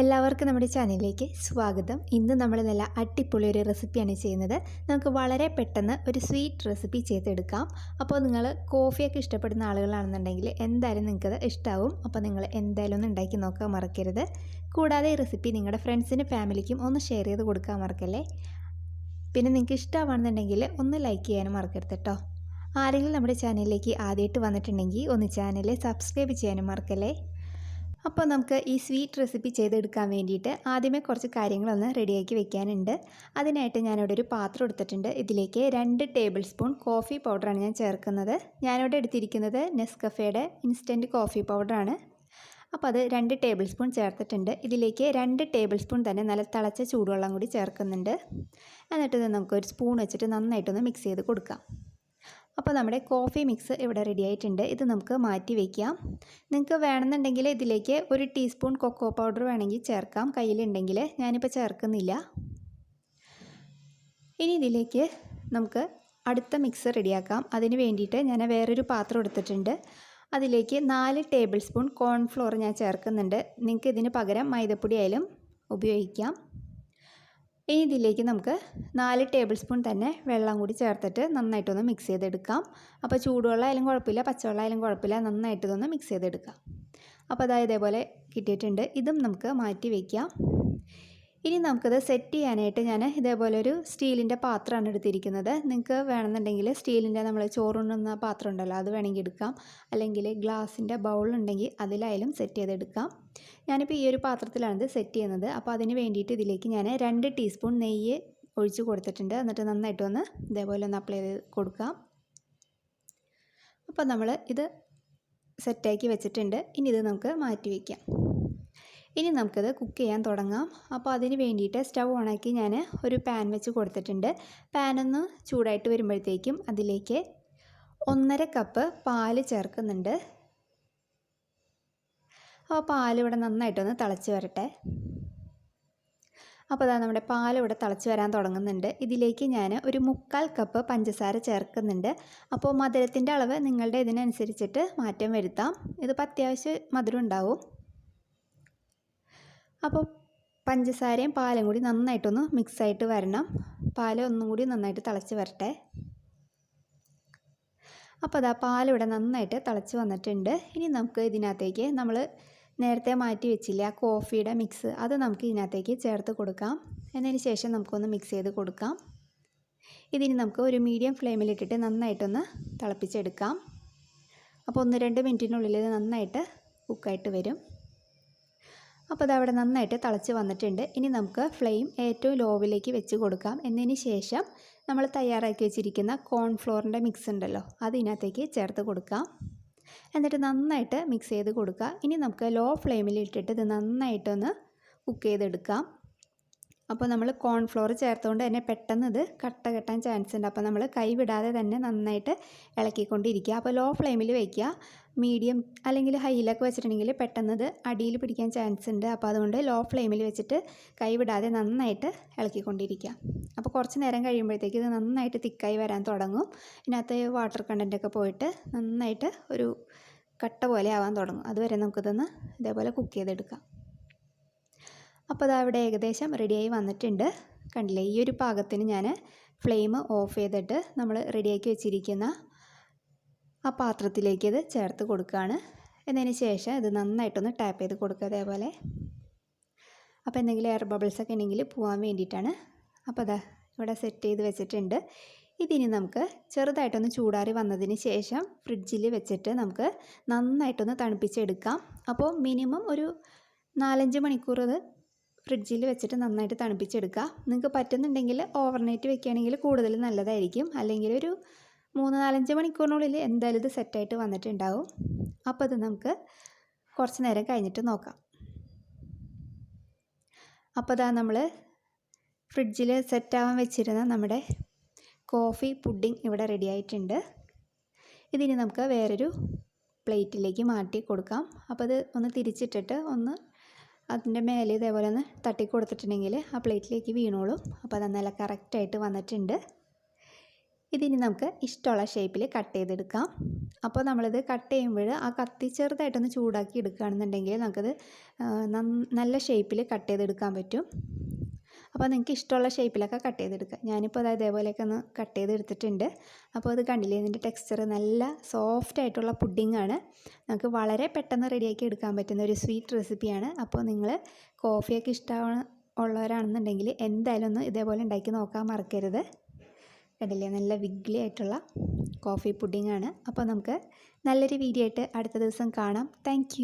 എല്ലാവർക്കും നമ്മുടെ ചാനലിലേക്ക് സ്വാഗതം. ഇന്ന് നമ്മൾ നല്ല അടിപൊളി ഒരു റെസിപ്പിയാണ് ചെയ്യുന്നത്. നമുക്ക് വളരെ പെട്ടെന്ന് ഒരു സ്വീറ്റ് റെസിപ്പി ചെയ്തെടുക്കാം. അപ്പോൾ നിങ്ങൾ കോഫിയൊക്കെ ഇഷ്ടപ്പെടുന്ന ആളുകളാണെന്നുണ്ടെങ്കിൽ എന്തായാലും നിങ്ങൾക്കത് ഇഷ്ടമാവും. അപ്പോൾ നിങ്ങൾ എന്തായാലും ഒന്ന് ഉണ്ടാക്കി നോക്കാൻ മറക്കരുത്. കൂടാതെ ഈ റെസിപ്പി നിങ്ങളുടെ ഫ്രണ്ട്സിനും ഫാമിലിക്കും ഒന്ന് ഷെയർ ചെയ്ത് കൊടുക്കാൻ മറക്കല്ലേ. പിന്നെ നിങ്ങൾക്ക് ഇഷ്ടമാണെന്നുണ്ടെങ്കിൽ ഒന്ന് ലൈക്ക് ചെയ്യാനും മറക്കരുത് കേട്ടോ. ആരെങ്കിലും നമ്മുടെ ചാനലിലേക്ക് ആദ്യമായിട്ട് വന്നിട്ടുണ്ടെങ്കിൽ ഒന്ന് ചാനൽ സബ്സ്ക്രൈബ് ചെയ്യാനും മറക്കല്ലേ. അപ്പോൾ നമുക്ക് ഈ സ്വീറ്റ് റെസിപ്പി ചെയ്തെടുക്കാൻ വേണ്ടിയിട്ട് ആദ്യമേ കുറച്ച് കാര്യങ്ങളൊന്ന് റെഡിയാക്കി വെക്കാനുണ്ട്. അതിനായിട്ട് ഞാനിവിടെ ഒരു പാത്രം എടുത്തിട്ടുണ്ട്. ഇതിലേക്ക് 2 ടേബിൾ സ്പൂൺ കോഫി പൗഡറാണ് ഞാൻ ചേർക്കുന്നത്. ഞാനിവിടെ എടുത്തിരിക്കുന്നത് നെസ്കഫേയുടെ ഇൻസ്റ്റൻറ്റ് കോഫി പൗഡറാണ്. അപ്പോൾ അത് 2 ടേബിൾ സ്പൂൺ ചേർത്തിട്ടുണ്ട്. ഇതിലേക്ക് 2 ടേബിൾ സ്പൂൺ തന്നെ നല്ല തിളച്ച ചൂടുവെള്ളം കൂടി ചേർക്കുന്നുണ്ട്. എന്നിട്ട് ഇത് നമുക്കൊരു സ്പൂൺ വെച്ചിട്ട് നന്നായിട്ടൊന്ന് മിക്സ് ചെയ്ത് കൊടുക്കാം. അപ്പോൾ നമ്മുടെ കോഫി മിക്സ് ഇവിടെ റെഡി ആയിട്ടുണ്ട്. ഇത് നമുക്ക് മാറ്റി വയ്ക്കാം. നിങ്ങൾക്ക് വേണമെന്നുണ്ടെങ്കിൽ ഇതിലേക്ക് 1 ടീസ്പൂൺ കൊക്കോ പൗഡർ വേണമെങ്കിൽ ചേർക്കാം, കയ്യിലുണ്ടെങ്കിൽ. ഞാനിപ്പോൾ ചേർക്കുന്നില്ല. ഇനി ഇതിലേക്ക് നമുക്ക് അടുത്ത മിക്സ് റെഡിയാക്കാം. അതിന് വേണ്ടിയിട്ട് ഞാൻ വേറൊരു പാത്രം എടുത്തിട്ടുണ്ട്. അതിലേക്ക് 4 ടേബിൾ സ്പൂൺ കോൺഫ്ലോർ ഞാൻ ചേർക്കുന്നുണ്ട്. നിങ്ങൾക്ക് ഇതിന് പകരം മൈദപ്പൊടി ആയാലും ഉപയോഗിക്കാം. ഇനി ഇതിലേക്ക് നമുക്ക് 4 ടേബിൾ സ്പൂൺ തന്നെ വെള്ളം കൂടി ചേർത്തിട്ട് നന്നായിട്ടൊന്ന് മിക്സ് ചെയ്തെടുക്കാം. അപ്പോൾ ചൂടുവെള്ളം ആയാലും കുഴപ്പമില്ല, പച്ചവെള്ളം ആയാലും കുഴപ്പമില്ല, നന്നായിട്ടൊന്ന് മിക്സ് ചെയ്തെടുക്കാം. അപ്പോൾ അതായത് ഇതേപോലെ കിട്ടിയിട്ടുണ്ട്. ഇതും നമുക്ക് മാറ്റി വയ്ക്കാം. ഇനി നമുക്കത് സെറ്റ് ചെയ്യാനായിട്ട് ഞാൻ ഇതേപോലെ ഒരു സ്റ്റീലിൻ്റെ പാത്രമാണ് എടുത്തിരിക്കുന്നത്. നിങ്ങൾക്ക് വേണമെന്നുണ്ടെങ്കിൽ സ്റ്റീലിൻ്റെ നമ്മൾ ചോറുണ്ണുന്ന പാത്രം ഉണ്ടല്ലോ, അത് വേണമെങ്കിൽ എടുക്കാം. അല്ലെങ്കിൽ ഗ്ലാസിൻ്റെ ബൗളുണ്ടെങ്കിൽ അതിലായാലും സെറ്റ് ചെയ്തെടുക്കാം. ഞാനിപ്പോൾ ഈ ഒരു പാത്രത്തിലാണ് ഇത് സെറ്റ് ചെയ്യുന്നത്. അപ്പോൾ അതിന് വേണ്ടിയിട്ട് ഇതിലേക്ക് ഞാൻ 2 ടീസ്പൂൺ നെയ്യ് ഒഴിച്ച് കൊടുത്തിട്ടുണ്ട്. എന്നിട്ട് നന്നായിട്ടൊന്ന് ഇതേപോലെ ഒന്ന് അപ്ലൈ ചെയ്ത് കൊടുക്കാം. അപ്പോൾ നമ്മൾ ഇത് സെറ്റാക്കി വെച്ചിട്ടുണ്ട്. ഇനി ഇത് നമുക്ക് മാറ്റി വയ്ക്കാം. ഇനി നമുക്കത് കുക്ക് ചെയ്യാൻ തുടങ്ങാം. അപ്പോൾ അതിന് വേണ്ടിയിട്ട് സ്റ്റവ് ഓണാക്കി ഞാൻ ഒരു പാൻ വെച്ച് കൊടുത്തിട്ടുണ്ട്. പാനൊന്ന് ചൂടായിട്ട് വരുമ്പോഴത്തേക്കും അതിലേക്ക് 1.5 കപ്പ് പാല് ചേർക്കുന്നുണ്ട്. അപ്പോൾ പാലിവിടെ നന്നായിട്ടൊന്ന് തിളച്ച് വരട്ടെ. അപ്പോൾ അതാ നമ്മുടെ പാലിവിടെ തിളച്ച് വരാൻ തുടങ്ങുന്നുണ്ട്. ഇതിലേക്ക് ഞാൻ ഒരു 3/4 കപ്പ് പഞ്ചസാര ചേർക്കുന്നുണ്ട്. അപ്പോൾ മധുരത്തിൻ്റെ അളവ് നിങ്ങളുടെ ഇതിനനുസരിച്ചിട്ട് മാറ്റം വരുത്താം. ഇതിപ്പോൾ അത്യാവശ്യം മധുരം ഉണ്ടാവും. അപ്പോൾ പഞ്ചസാരയും പാലും കൂടി നന്നായിട്ടൊന്ന് മിക്സായിട്ട് വരണം. പാൽ ഒന്നും കൂടി നന്നായിട്ട് തിളച്ച് വരട്ടെ. അപ്പോൾ അതാ പാലിവിടെ നന്നായിട്ട് തിളച്ച് വന്നിട്ടുണ്ട്. ഇനി നമുക്ക് ഇതിനകത്തേക്ക് നമ്മൾ നേരത്തെ മാറ്റി വെച്ചില്ല ആ കോഫിയുടെ മിക്സ്, അത് നമുക്ക് ഇതിനകത്തേക്ക് ചേർത്ത് കൊടുക്കാം. എന്നതിന് ശേഷം നമുക്കൊന്ന് മിക്സ് ചെയ്ത് കൊടുക്കാം. ഇതിന് നമുക്ക് ഒരു മീഡിയം ഫ്ലെയിമിലിട്ടിട്ട് നന്നായിട്ടൊന്ന് തിളപ്പിച്ചെടുക്കാം. അപ്പോൾ 1-2 മിനിറ്റിനുള്ളിൽ ഇത് നന്നായിട്ട് കുക്കായിട്ട് വരും. അപ്പോൾ അതവിടെ നന്നായിട്ട് തിളച്ച് വന്നിട്ടുണ്ട്. ഇനി നമുക്ക് ഫ്ലെയിം ഏറ്റവും ലോവിലേക്ക് വെച്ച് കൊടുക്കാം. എന്നതിന് ശേഷം നമ്മൾ തയ്യാറാക്കി വെച്ചിരിക്കുന്ന കോൺഫ്ലോറിൻ്റെ മിക്സ് ഉണ്ടല്ലോ, അത് ഇതിനകത്തേക്ക് ചേർത്ത് കൊടുക്കാം. എന്നിട്ട് നന്നായിട്ട് മിക്സ് ചെയ്ത് കൊടുക്കുക. ഇനി നമുക്ക് ലോ ഫ്ലെയിമിൽ ഇട്ടിട്ട് ഇത് നന്നായിട്ടൊന്ന് കുക്ക് ചെയ്തെടുക്കാം. അപ്പോൾ നമ്മൾ കോൺഫ്ലോർ ചേർത്തുകൊണ്ട് തന്നെ പെട്ടെന്ന് ഇത് കട്ട കെട്ടാൻ ചാൻസ് ഉണ്ട്. അപ്പോൾ നമ്മൾ കൈ വിടാതെ തന്നെ നന്നായിട്ട് ഇളക്കിക്കൊണ്ടിരിക്കുക. അപ്പോൾ ലോ ഫ്ലെയിമിൽ വയ്ക്കുക. മീഡിയം അല്ലെങ്കിൽ ഹൈയിലൊക്കെ വെച്ചിട്ടുണ്ടെങ്കിൽ പെട്ടെന്ന് ഇത് അടിയിൽ പിടിക്കാൻ ചാൻസ് ഉണ്ട്. അപ്പോൾ അതുകൊണ്ട് ലോ ഫ്ലെയിമിൽ വെച്ചിട്ട് കൈ വിടാതെ നന്നായിട്ട് ഇളക്കിക്കൊണ്ടിരിക്കുക. അപ്പോൾ കുറച്ച് നേരം കഴിയുമ്പോഴത്തേക്ക് ഇത് നന്നായിട്ട് തിക്കായി വരാൻ തുടങ്ങും. ഇതിനകത്ത് വാട്ടർ കണ്ടൻറ്റൊക്കെ പോയിട്ട് നന്നായിട്ട് ഒരു കട്ട പോലെ ആവാൻ തുടങ്ങും. അതുവരെ നമുക്കിതൊന്ന് ഇതേപോലെ കുക്ക് ചെയ്തെടുക്കാം. അപ്പോൾ അത് അവിടെ ഏകദേശം റെഡിയായി വന്നിട്ടുണ്ട്. കണ്ടില്ലേ, ഈ ഒരു പാകത്തിന് ഞാൻ ഫ്ലെയിം ഓഫ് ചെയ്തിട്ട് നമ്മൾ റെഡിയാക്കി വെച്ചിരിക്കുന്ന ആ പാത്രത്തിലേക്ക് ഇത് ചേർത്ത് കൊടുക്കുകയാണ്. എന്നതിന് ശേഷം ഇത് നന്നായിട്ടൊന്ന് ടാപ്പ് ചെയ്ത് കൊടുക്കുക അതേപോലെ. അപ്പോൾ എന്തെങ്കിലും എയർ ബബിൾസൊക്കെ ഉണ്ടെങ്കിൽ പോകാൻ വേണ്ടിയിട്ടാണ്. അപ്പോൾ അതാ ഇവിടെ സെറ്റ് ചെയ്ത് വെച്ചിട്ടുണ്ട്. ഇതിനി നമുക്ക് ചെറുതായിട്ടൊന്ന് ചൂടാറി വന്നതിന് ശേഷം ഫ്രിഡ്ജിൽ വെച്ചിട്ട് നമുക്ക് നന്നായിട്ടൊന്ന് തണുപ്പിച്ചെടുക്കാം. അപ്പോൾ മിനിമം ഒരു 4-5 മണിക്കൂർ ഇത് ഫ്രിഡ്ജിൽ വെച്ചിട്ട് നന്നായിട്ട് തണുപ്പിച്ചെടുക്കുക. നിങ്ങൾക്ക് പറ്റുന്നുണ്ടെങ്കിൽ ഓവർനൈറ്റ് വെക്കുകയാണെങ്കിൽ കൂടുതൽ നല്ലതായിരിക്കും. അല്ലെങ്കിൽ ഒരു 3-4-5 മണിക്കൂറിനുള്ളിൽ എന്തായാലും ഇത് സെറ്റായിട്ട് വന്നിട്ടുണ്ടാവും. അപ്പോൾ ഇത് നമുക്ക് കുറച്ച് നേരം കഴിഞ്ഞിട്ട് നോക്കാം. അപ്പോൾ ഇതാ നമ്മൾ ഫ്രിഡ്ജിൽ സെറ്റാവാൻ വെച്ചിരുന്ന നമ്മുടെ കോഫി പുഡിംഗ് ഇവിടെ റെഡി ആയിട്ടുണ്ട്. ഇതിന് നമുക്ക് വേറൊരു പ്ലേറ്റിലേക്ക് മാറ്റി കൊടുക്കാം. അപ്പോൾ അത് ഒന്ന് തിരിച്ചിട്ടിട്ട് ഒന്ന് അതിൻ്റെ മേലെ ഇതേപോലെ ഒന്ന് തട്ടി കൊടുത്തിട്ടുണ്ടെങ്കിൽ ആ പ്ലേറ്റിലേക്ക് വീണോളും. അപ്പോൾ അത് നല്ല കറക്റ്റായിട്ട് വന്നിട്ടുണ്ട്. ഇതിനി നമുക്ക് ഇഷ്ടമുള്ള ഷേപ്പിൽ കട്ട് ചെയ്തെടുക്കാം. അപ്പോൾ നമ്മളിത് കട്ട് ചെയ്യുമ്പോൾ ആ കത്തി ചെറുതായിട്ടൊന്ന് ചൂടാക്കി എടുക്കുകയാണെന്നുണ്ടെങ്കിൽ നമുക്കത് നല്ല ഷേപ്പിൽ കട്ട് ചെയ്തെടുക്കാൻ പറ്റും. അപ്പോൾ നിങ്ങൾക്ക് ഇഷ്ടമുള്ള ഷേപ്പിലൊക്കെ കട്ട് ചെയ്തെടുക്കാം. ഞാനിപ്പോൾ അത് ഇതേപോലെയൊക്കെ ഒന്ന് കട്ട് ചെയ്തെടുത്തിട്ടുണ്ട്. അപ്പോൾ അത് കണ്ടില്ലേ, ഇതിൻ്റെ ടെക്സ്ചർ നല്ല സോഫ്റ്റ് ആയിട്ടുള്ള പുഡിങ്ങാണ്. നമുക്ക് വളരെ പെട്ടെന്ന് റെഡിയാക്കി എടുക്കാൻ പറ്റുന്ന ഒരു സ്വീറ്റ് റെസിപ്പിയാണ്. അപ്പോൾ നിങ്ങൾ കോഫിയൊക്കെ ഉള്ളവരാണെന്നുണ്ടെങ്കിൽ എന്തായാലും ഒന്ന് ഇതേപോലെ ഉണ്ടാക്കി നോക്കാൻ മറക്കരുത്. കണ്ടില്ലേ, നല്ല വിഗ്ലി ആയിട്ടുള്ള കോഫി പുഡിങ്ങാണ്. അപ്പോൾ നമുക്ക് നല്ലൊരു വീഡിയോ ആയിട്ട് അടുത്ത ദിവസം കാണാം. താങ്ക്